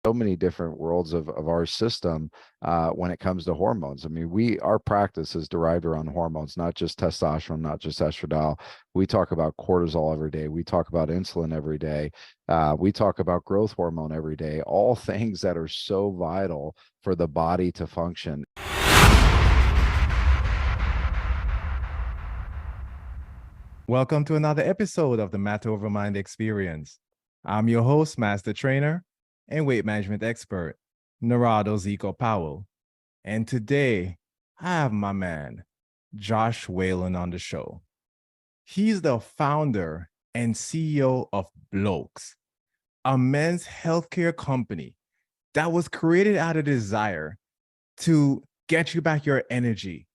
so many different worlds of our system when it comes to hormones. I mean, our practice is derived around hormones, not just testosterone, not just estradiol. We talk about cortisol every day. We talk about insulin every day. We talk about growth hormone every day, all things that are so vital for the body to function. Welcome to another episode of the Matter Over Mind Experience. I'm your host, Master Trainer and Weight Management Expert, Narado Zico Powell. And today, I have my man, Josh Whalen, on the show. He's the founder and CEO of Blokes, a men's healthcare company that was created out of desire to get you back your energy,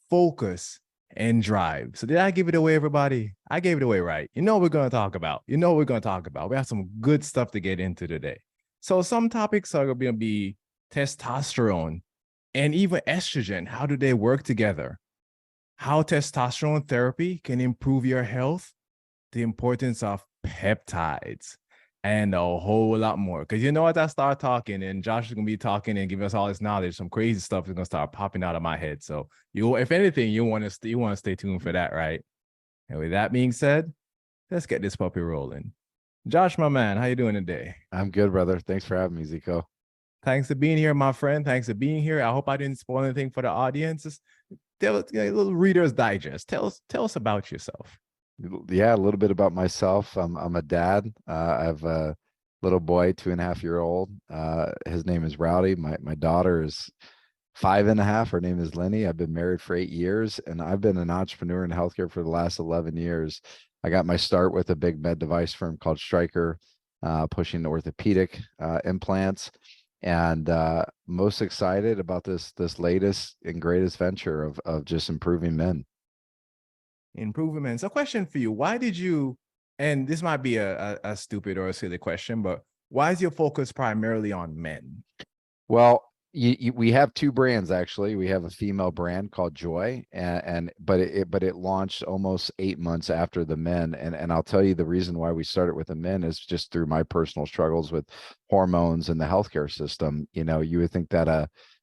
focus, and drive. So did I give it away, everybody? I gave it away right. You know what we're going to talk about. We have some good stuff to get into today. So some topics are going to be testosterone and even estrogen. How do they work together? How testosterone therapy can improve your health, the importance of peptides, and a whole lot more. Because you know what, I start talking, and Josh is gonna be talking and giving us all this knowledge. Some crazy stuff is gonna start popping out of my head. So if anything, you want to stay tuned for that, right? And with that being said, let's get this puppy rolling. Josh, my man, how you doing today? I'm good, brother. Thanks for having me, Zico. Thanks for being here, my friend. Thanks for being here. I hope I didn't spoil anything for the audience. Just tell us, a little Reader's Digest. Tell us about yourself. Yeah, a little bit about myself. I'm a dad. I have a little boy, 2.5-year old. His name is Rowdy. My daughter is 5.5. Her name is Lenny. I've been married for 8 years, and I've been an entrepreneur in healthcare for the last 11 years. I got my start with a big med device firm called Stryker, pushing orthopedic implants, and most excited about this latest and greatest venture of just improving men. Improvement. So, question for you: why did you? And this might be a stupid or a silly question, but why is your focus primarily on men? Well, we have two brands actually. We have a female brand called Joy, but it launched almost 8 months after the men. And I'll tell you the reason why we started with the men is just through my personal struggles with hormones and the healthcare system. You know, you would think that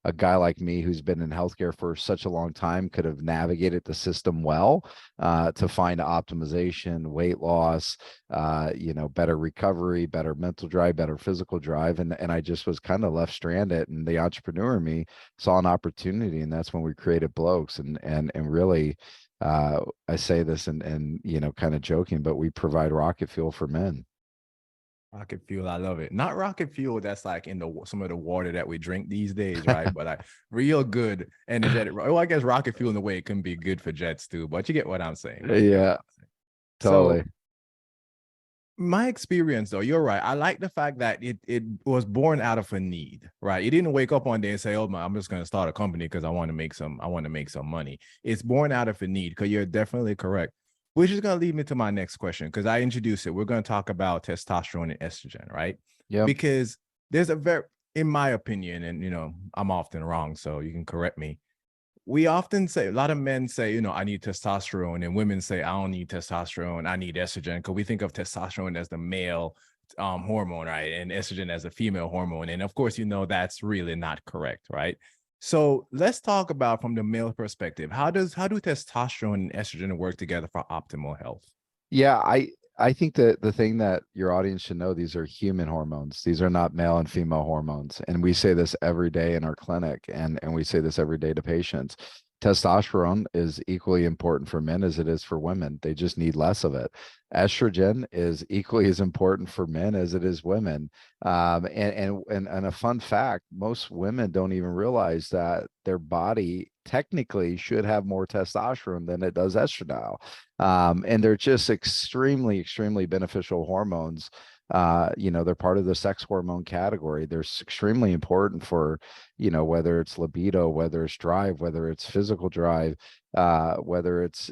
a guy like me who's been in healthcare for such a long time could have navigated the system well, to find optimization, weight loss, better recovery, better mental drive, better physical drive. And I just was kind of left stranded, and the entrepreneur in me saw an opportunity, and that's when we created Blokes. And really, I say this and kind of joking, but we provide rocket fuel for men. Rocket fuel, I love it. Not rocket fuel that's like in some of the water that we drink these days, right? But like real good energetic. Well, I guess rocket fuel in a way it can be good for jets too, but you get what I'm saying, right? Yeah, So totally. my experience, though, you're right. I like the fact that it was born out of a need, right? You didn't wake up one day and say, "Oh, I'm just going to start a company because I want to make some money." It's born out of a need. Because you're definitely correct. Which is going to lead me to my next question, because I introduced it. We're going to talk about testosterone and estrogen, right? Yep. Because there's in my opinion, and I'm often wrong, so you can correct me. We often say, a lot of men say, I need testosterone, and women say, I don't need testosterone, I need estrogen, because we think of testosterone as the male hormone, right? And estrogen as a female hormone. And of course, that's really not correct, right? So let's talk about from the male perspective. How do testosterone and estrogen work together for optimal health? Yeah, I think that the thing that your audience should know, these are human hormones. These are not male and female hormones. And we say this every day in our clinic, and we say this every day to patients. Testosterone is equally important for men as it is for women. They just need less of it. Estrogen is equally as important for men as it is women. And a fun fact, most women don't even realize that their body technically should have more testosterone than it does estradiol. And they're just extremely, extremely beneficial hormones. They're part of the sex hormone category. They're extremely important for, whether it's libido, whether it's drive, whether it's physical drive, whether it's,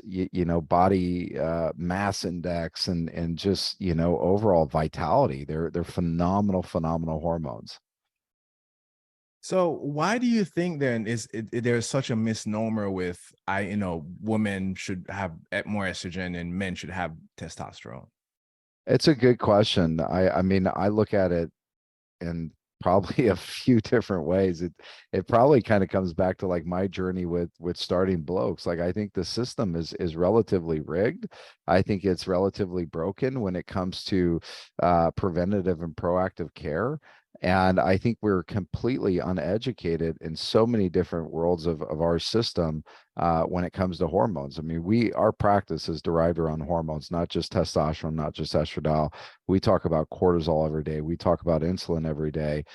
body mass index, and just, overall vitality. They're phenomenal, phenomenal hormones. So why do you think then there's such a misnomer with women should have more estrogen and men should have testosterone? It's a good question. I mean, I look at it, and probably a few different ways. It probably kind of comes back to like my journey with starting blokes. Like I think the system is relatively rigged. I think it's relatively broken when it comes to preventative and proactive care. And I think we're completely uneducated in so many different worlds of our system when it comes to hormones. I mean, our practice is derived around hormones, not just testosterone, not just estradiol. We talk about cortisol every day. We talk about insulin every day.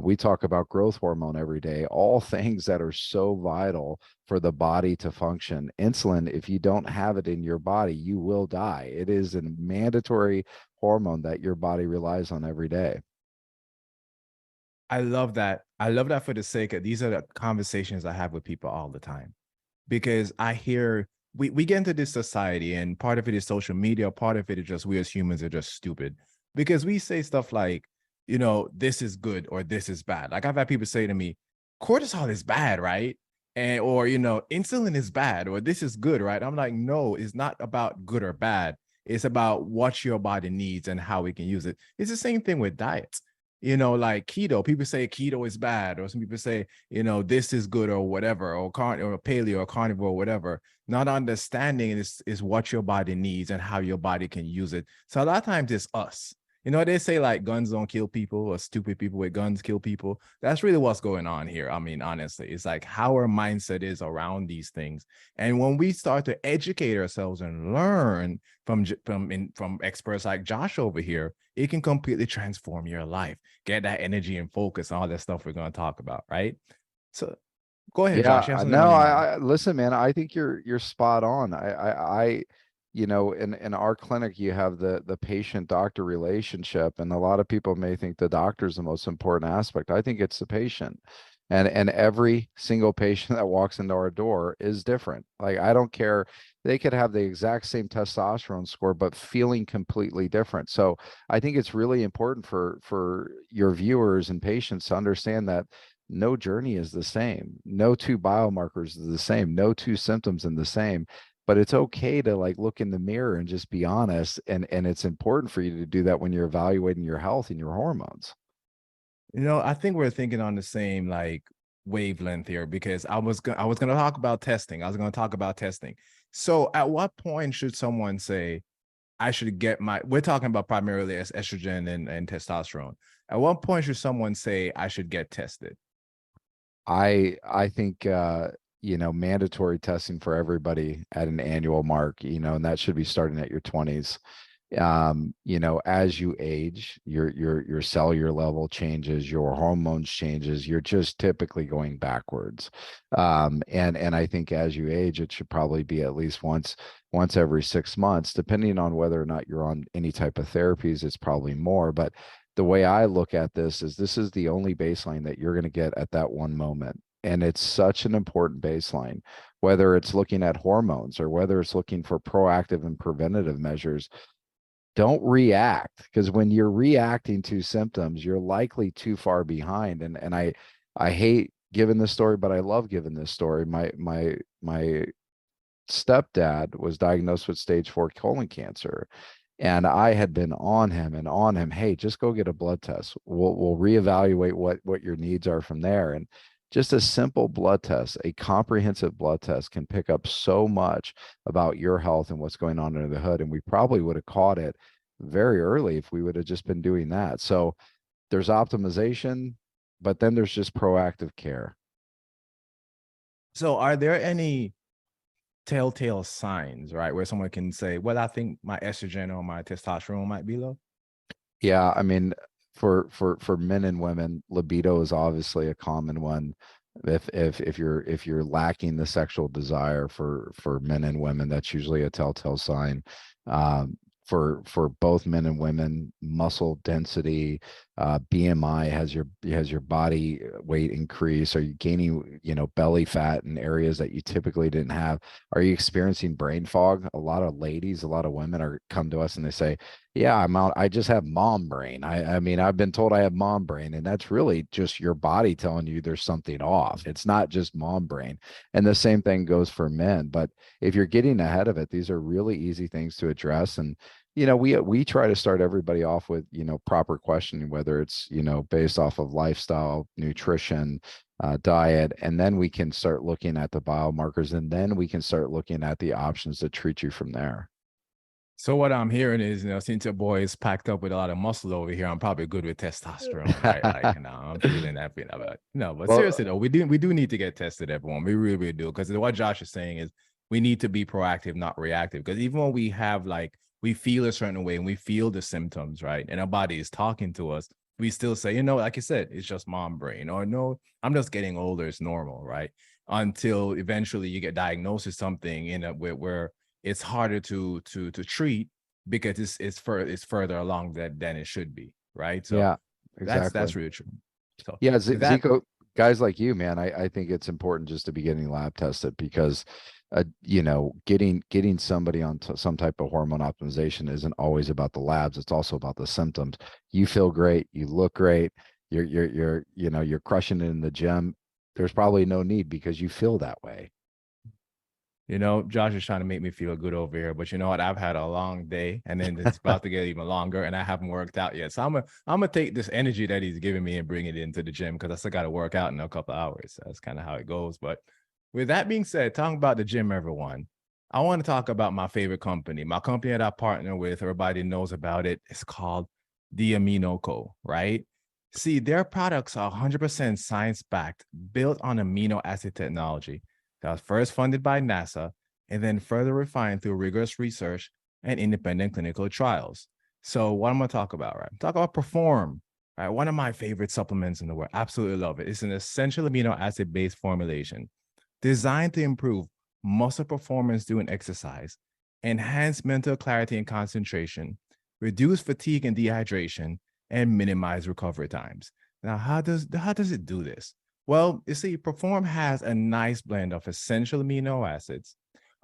We talk about growth hormone every day, all things that are so vital for the body to function. Insulin, if you don't have it in your body, you will die. It is a mandatory hormone that your body relies on every day. I love that. I love that for the sake of these are the conversations I have with people all the time because I hear we get into this society and part of it is social media, part of it is just we as humans are just stupid because we say stuff like, this is good or this is bad. Like I've had people say to me, cortisol is bad, right? And or insulin is bad or this is good, right? I'm like, no, it's not about good or bad. It's about what your body needs and how we can use it. It's the same thing with diets, like keto. People say keto is bad, or some people say, this is good or whatever, or paleo or carnivore or whatever. Not understanding is what your body needs and how your body can use it. So a lot of times it's us. They say like guns don't kill people or stupid people with guns kill people. That's really what's going on here. I mean, honestly, it's like how our mindset is around these things. And when we start to educate ourselves and learn from experts like Josh over here, it can completely transform your life, get that energy and focus, all that stuff we're going to talk about, right? So go ahead, Josh. You have Yeah, something on no, your mind. I listen, man. I think you're spot on. In our clinic, you have the patient doctor relationship, and a lot of people may think the doctor is the most important aspect. I think it's the patient, and every single patient that walks into our door is different. Like I don't care, they could have the exact same testosterone score, but feeling completely different. So I think it's really important for your viewers and patients to understand that no journey is the same. No two biomarkers is the same. No two symptoms in the same. But it's okay to like look in the mirror and just be honest. And it's important for you to do that when you're evaluating your health and your hormones. I think we're thinking on the same like wavelength here because I was gonna talk about testing. I was gonna talk about testing. So at what point should someone say, I should get we're talking about primarily as estrogen and testosterone. At what point should someone say I should get tested? I think mandatory testing for everybody at an annual mark, and that should be starting at your 20s. As you age, your cellular level changes, your hormones changes, you're just typically going backwards. And I think as you age, it should probably be at least once every 6 months, depending on whether or not you're on any type of therapies, it's probably more. But the way I look at this is the only baseline that you're going to get at that one moment. And it's such an important baseline, whether it's looking at hormones or whether it's looking for proactive and preventative measures. Don't react, because when you're reacting to symptoms, you're likely too far behind. And I hate giving this story, but I love giving this story. My stepdad was diagnosed with stage 4 colon cancer. And I had been on him and on him. Hey, just go get a blood test. We'll reevaluate what your needs are from there. And just a simple blood test, a comprehensive blood test can pick up so much about your health and what's going on under the hood. And we probably would have caught it very early if we would have just been doing that. So there's optimization, but then there's just proactive care. So are there any telltale signs, right, where someone can say, well, I think my estrogen or my testosterone might be low? Yeah, I mean, for men and women, libido is obviously a common one. If you're lacking the sexual desire for men and women, that's usually a telltale sign. Um, for both men and women, muscle density, BMI has your body weight increase. Are you gaining, belly fat in areas that you typically didn't have? Are you experiencing brain fog? A lot of ladies, a lot of women are come to us and they say, yeah, I'm out. I just have mom brain. I mean, I've been told I have mom brain, and that's really just your body telling you there's something off. It's not just mom brain. And the same thing goes for men. But if you're getting ahead of it, these are really easy things to address. And, we try to start everybody off with, proper questioning, whether it's, based off of lifestyle, nutrition, diet, and then we can start looking at the biomarkers, and then we can start looking at the options to treat you from there. So what I'm hearing is, since your boy is packed up with a lot of muscle over here, I'm probably good with testosterone, right? Like, I'm feeling that, but no, but Well, seriously though, we do need to get tested, everyone. We really, really do, because what Josh is saying is we need to be proactive, not reactive. Because even when we have we feel a certain way and we feel the symptoms, right, and our body is talking to us, we still say, like you said, it's just mom brain, or no, I'm just getting older, it's normal, right? Until eventually you get diagnosed with something where it's harder to treat because it's further along than it should be, right? So yeah, that's exactly. really true. So Yeah, with that, Zico, guys like you, man, I think it's important just to be getting lab tested because, getting somebody on some type of hormone optimization isn't always about the labs. It's also about the symptoms. You feel great, you look great, you're crushing it in the gym. There's probably no need because you feel that way. Josh is trying to make me feel good over here, but you know what? I've had a long day, and then it's about to get even longer, and I haven't worked out yet. So I'm gonna take this energy that he's giving me and bring it into the gym because I still got to work out in a couple of hours. So that's kind of how it goes. But with that being said, talking about the gym, everyone, I want to talk about my favorite company. My company that I partner with, everybody knows about it. It's called the Amino Co. Right? See, their products are 100% science backed, built on amino acid technology that was first funded by NASA and then further refined through rigorous research and independent clinical trials. So, what I'm going to talk about, right? Talk about Perform, right? One of my favorite supplements in the world. Absolutely love it. It's an essential amino acid based formulation designed to improve muscle performance during exercise, enhance mental clarity and concentration, reduce fatigue and dehydration, and minimize recovery times. Now, how does it do this? Well, you see, Perform has a nice blend of essential amino acids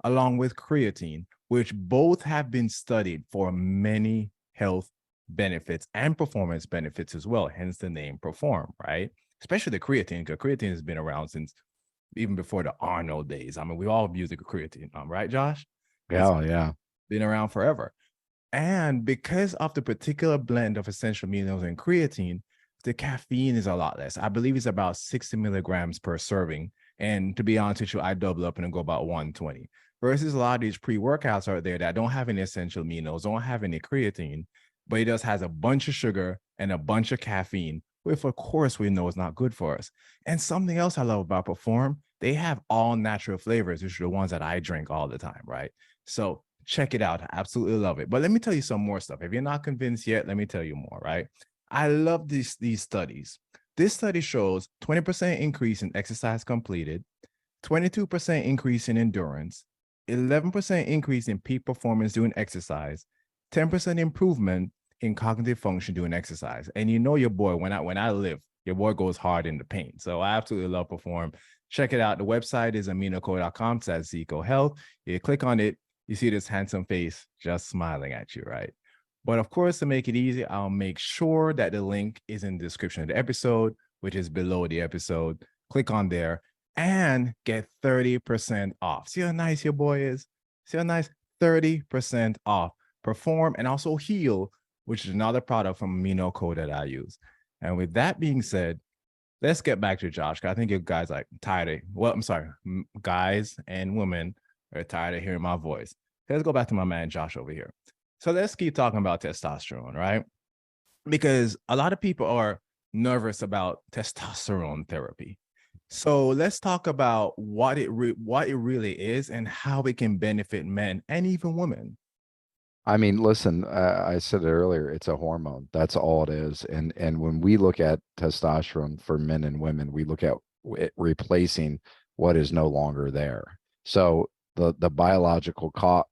along with creatine, which both have been studied for many health benefits and performance benefits as well, hence the name Perform, right? Especially the creatine, because creatine has been around since even before the Arnold days. I mean, we all used the creatine, right, Josh? It's Yeah, yeah. been around forever. And because of the particular blend of essential minerals and creatine, the caffeine is a lot less. I believe it's about 60 milligrams per serving. And to be honest with you, I double up and go about 120. Versus a lot of these pre-workouts out there that don't have any essential minerals, don't have any creatine, but it just has a bunch of sugar and a bunch of caffeine, which of course we know is not good for us. And something else I love about Perform, they have all natural flavors, which are the ones that I drink all the time, right? So check it out. I absolutely love it. But let me tell you some more stuff. If you're not convinced yet, let me tell you more, right? I love these studies. This study shows 20% increase in exercise completed, 22% increase in endurance, 11% increase in peak performance during exercise, 10% improvement in cognitive function during exercise. And your boy, when I live, your boy goes hard in the paint. So I absolutely love Perform. Check it out. The website is aminoco.com. That's Zico Health. You click on it, you see this handsome face just smiling at you, right? But of course, to make it easy, I'll make sure that the link is in the description of the episode, which is below the episode. Click on there and get 30% off. See how nice your boy is? See how nice? 30% off. Perform and also Heal, which is another product from Amino Co that I use. And with that being said, let's get back to Josh. I think you guys like tired of, well, I'm sorry, guys and women are tired of hearing my voice. Let's go back to my man Josh over here. So let's keep talking about testosterone, right? Because a lot of people are nervous about testosterone therapy. So let's talk about what it really is and how it can benefit men and even women. I mean, listen, I said it earlier, it's a hormone. That's all it is. And when we look at testosterone for men and women, we look at it replacing what is no longer there. So the biological clock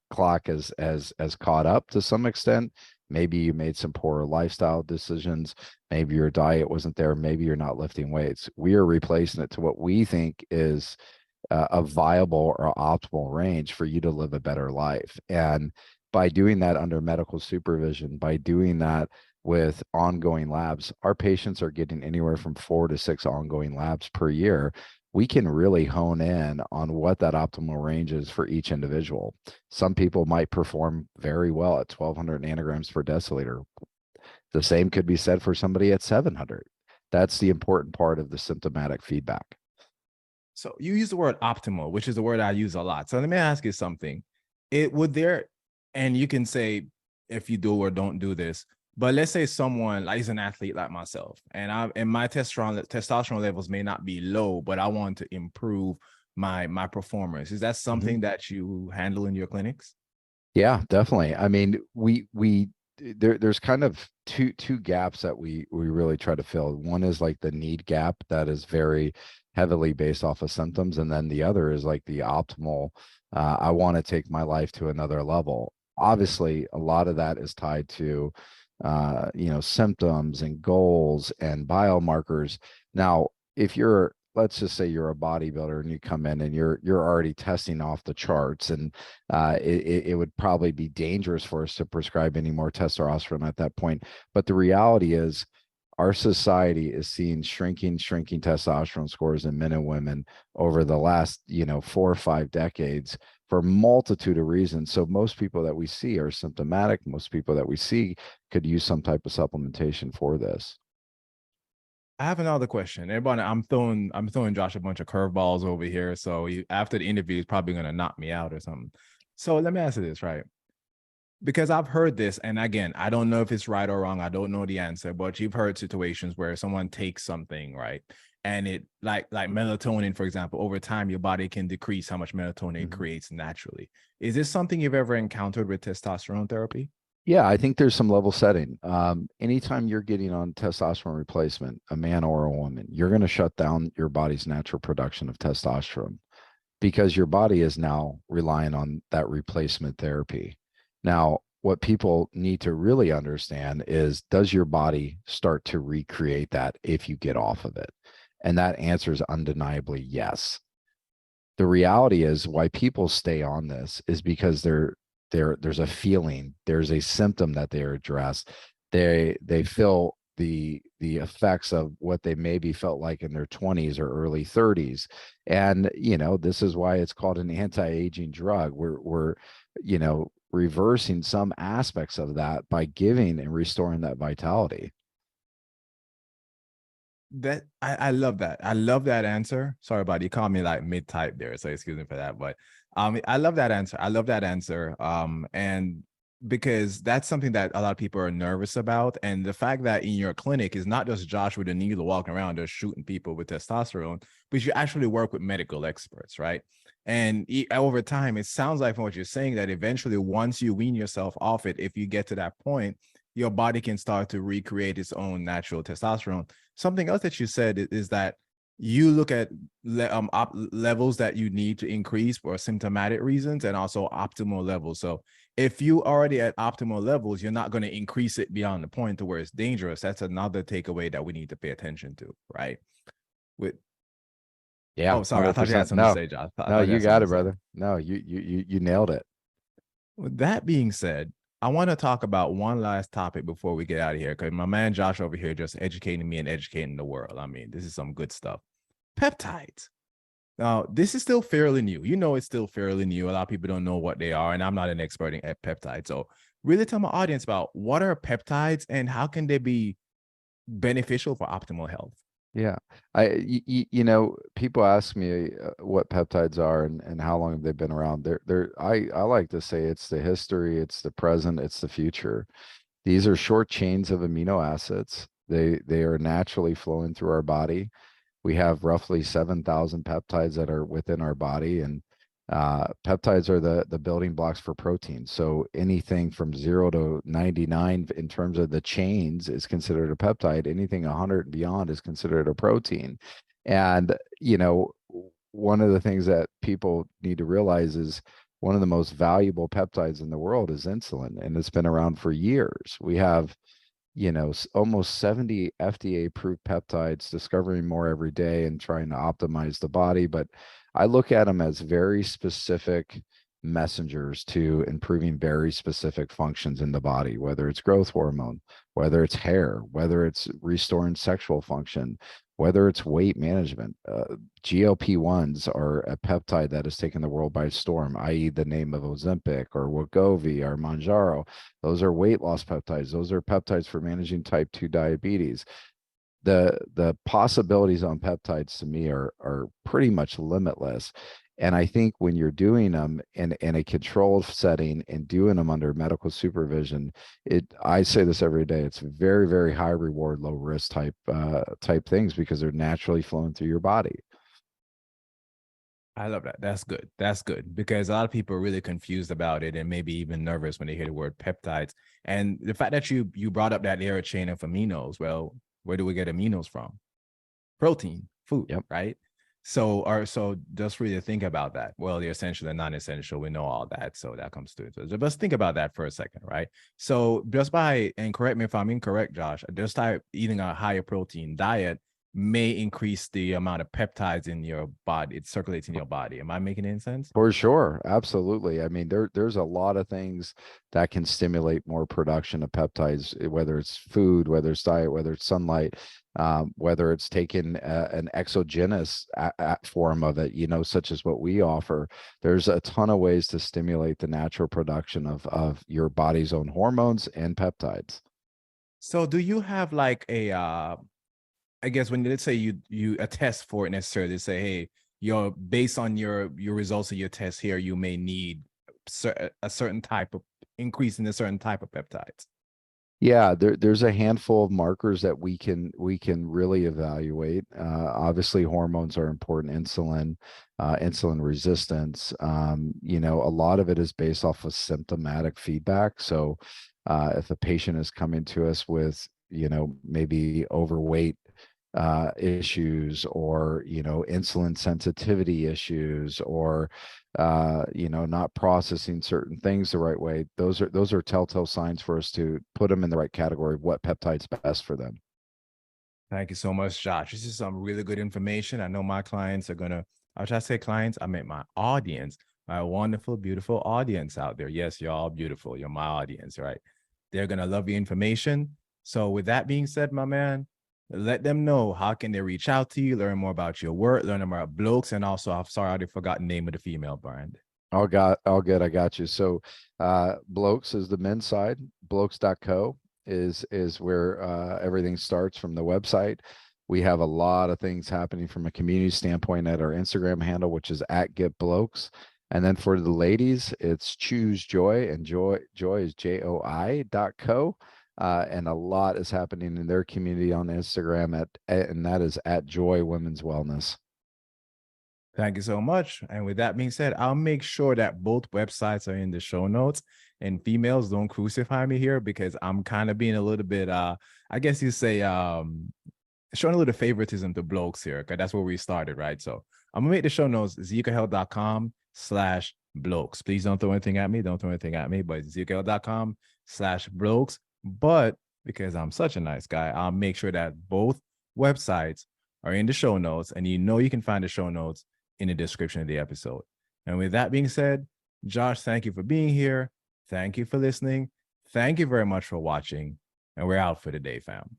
has caught up to some extent. Maybe you made some poor lifestyle decisions. Maybe your diet wasn't there. Maybe you're not lifting weights. We are replacing it to what we think is a viable or optimal range for you to live a better life. And by doing that under medical supervision, by doing that with ongoing labs. Our patients are getting anywhere from 4 to 6 ongoing labs per year. We can really hone in on what that optimal range is for each individual. Some people might perform very well at 1,200 nanograms per deciliter. The same could be said for somebody at 700. That's the important part of the symptomatic feedback. So you use the word optimal, which is a word I use a lot. So let me ask you something. It would there, and you can say if you do or don't do this, but let's say someone like is an athlete like myself, and my testosterone levels may not be low, but I want to improve my performance. Is that Mhm. something that you handle in your clinics? Yeah, definitely. I mean, there's kind of two gaps that we really try to fill. One is like the need gap that is very heavily based off of symptoms, and then the other is like the optimal. I want to take my life to another level. Obviously, a lot of that is tied to symptoms and goals and biomarkers. Now, if you're, let's just say you're a bodybuilder and you come in and you're already testing off the charts, and it would probably be dangerous for us to prescribe any more testosterone at that point. But the reality is, our society is seeing shrinking testosterone scores in men and women over the last 4 or 5 decades for a multitude of reasons. So most people that we see are symptomatic. Most people that we see could use some type of supplementation for this. I have another question. Everybody, I'm throwing Josh a bunch of curveballs over here. So after the interview, he's probably gonna knock me out or something. So let me ask you this, right? Because I've heard this, and again, I don't know if it's right or wrong. I don't know the answer, but you've heard situations where someone takes something, right? And it like melatonin, for example, over time your body can decrease how much melatonin it Mhm. creates naturally. Is this something you've ever encountered with testosterone therapy? Yeah, I think there's some level setting. Anytime you're getting on testosterone replacement, a man or a woman, you're going to shut down your body's natural production of testosterone because your body is now relying on that replacement therapy. Now, what people need to really understand is, does your body start to recreate that if you get off of it? And that answer is undeniably yes. The reality is, why people stay on this is because there's a feeling, there's a symptom that they address. They feel the effects of what they maybe felt like in their 20s or early 30s. And this is why it's called an anti-aging drug. We're reversing some aspects of that by giving and restoring that vitality. That I love that. I love that answer. Sorry about it. You called me like mid-type there, so excuse me for that. But I love that answer. I love that answer. And because that's something that a lot of people are nervous about. And the fact that in your clinic is not just Josh with a needle walking around just shooting people with testosterone, but you actually work with medical experts, right? And over time, it sounds like from what you're saying that eventually, once you wean yourself off it, if you get to that point, your body can start to recreate its own natural testosterone. Something else that you said is that you look at levels that you need to increase for symptomatic reasons and also optimal levels. So if you already at optimal levels, you're not going to increase it beyond the point to where it's dangerous. That's another takeaway that we need to pay attention to, right? With Yeah, Oh, sorry, I thought you had 100%. something to No, say, Josh. I no, thought you you had got something it, to say. brother. No, you nailed it. With that being said, I want to talk about one last topic before we get out of here, because my man Josh over here just educating me and educating the world. I mean, this is some good stuff. Peptides. Now, this is still fairly new. You know, it's still fairly new. A lot of people don't know what they are, and I'm not an expert in peptides. So, really tell my audience about what are peptides and how can they be beneficial for optimal health. Yeah. People ask me what peptides are and how long have they been around. I like to say it's the history, it's the present, it's the future. These are short chains of amino acids. They are naturally flowing through our body. We have roughly 7,000 peptides that are within our body, and peptides are the building blocks for protein. So anything from 0 to 99 in terms of the chains is considered a peptide. Anything 100 and beyond is considered a protein. And one of the things that people need to realize is, one of the most valuable peptides in the world is insulin, and it's been around for years. We have almost 70 FDA approved peptides, discovering more every day and trying to optimize the body. But I look at them as very specific messengers to improving very specific functions in the body, whether it's growth hormone, whether it's hair, whether it's restoring sexual function, whether it's weight management. GLP-1s are a peptide that has taken the world by storm, i.e. the name of Ozempic or Wegovy or Manjaro. Those are weight loss peptides. Those are peptides for managing type 2 diabetes. The possibilities on peptides to me are pretty much limitless. And I think when you're doing them in a controlled setting and doing them under medical supervision, I say this every day, it's very, very high reward, low risk type things because they're naturally flowing through your body. I love that. That's good. That's good because a lot of people are really confused about it and maybe even nervous when they hear the word peptides. And the fact that you brought up that air chain of aminos, well, where do we get aminos from? Protein, food, Yep. right? So just really think about that. Well, the essential and non-essential, we know all that. So that comes to it. So just think about that for a second, right? So just by, and correct me if I'm incorrect, Josh, just by eating a higher protein diet may increase the amount of peptides in your body. It circulates in your body. Am I making any sense? For sure. Absolutely. I mean, there's a lot of things that can stimulate more production of peptides, whether it's food, whether it's diet, whether it's sunlight, whether it's taking an exogenous form of it, such as what we offer. There's a ton of ways to stimulate the natural production of your body's own hormones and peptides. So do you have like a I guess when let's say you attest for it necessarily say, hey, you're based on your results of your test here, you may need a certain type of increase in a certain type of peptides. Yeah, there's a handful of markers that we can really evaluate. Obviously, hormones are important. Insulin resistance. A lot of it is based off of symptomatic feedback. So, if a patient is coming to us with, maybe overweight issues, or insulin sensitivity issues, or not processing certain things the right way, those are telltale signs for us to put them in the right category of what peptide's best for them. Thank you so much, Josh. This is some really good information. I know my clients are gonna, I should I say clients? I meant my audience, my wonderful, beautiful audience out there. Yes, you're all beautiful. You're my audience, right? They're gonna love the information. So with that being said, my man, let them know how can they reach out to you, learn more about your work, learn more about Blokes, and also I'm sorry I forgot the name of the female brand. All good. I got you. So, Blokes is the men's side. Blokes.co is where everything starts from the website. We have a lot of things happening from a community standpoint at our Instagram handle, which is at Get Blokes. And then for the ladies, it's Choose Joy, and Joy is JOI.co. And a lot is happening in their community on Instagram and that is at Joy Women's Wellness. Thank you so much. And with that being said, I'll make sure that both websites are in the show notes. And females, don't crucify me here because I'm kind of being a little bit I guess you say showing a little favoritism to Blokes here, because that's where we started, right? So I'm gonna make the show notes zekehealth.com/Blokes. Please don't throw anything at me. Don't throw anything at me, but zekehealth.com/Blokes. But because I'm such a nice guy, I'll make sure that both websites are in the show notes, and you can find the show notes in the description of the episode. And with that being said, Josh, thank you for being here. Thank you for listening. Thank you very much for watching. And we're out for the day, fam.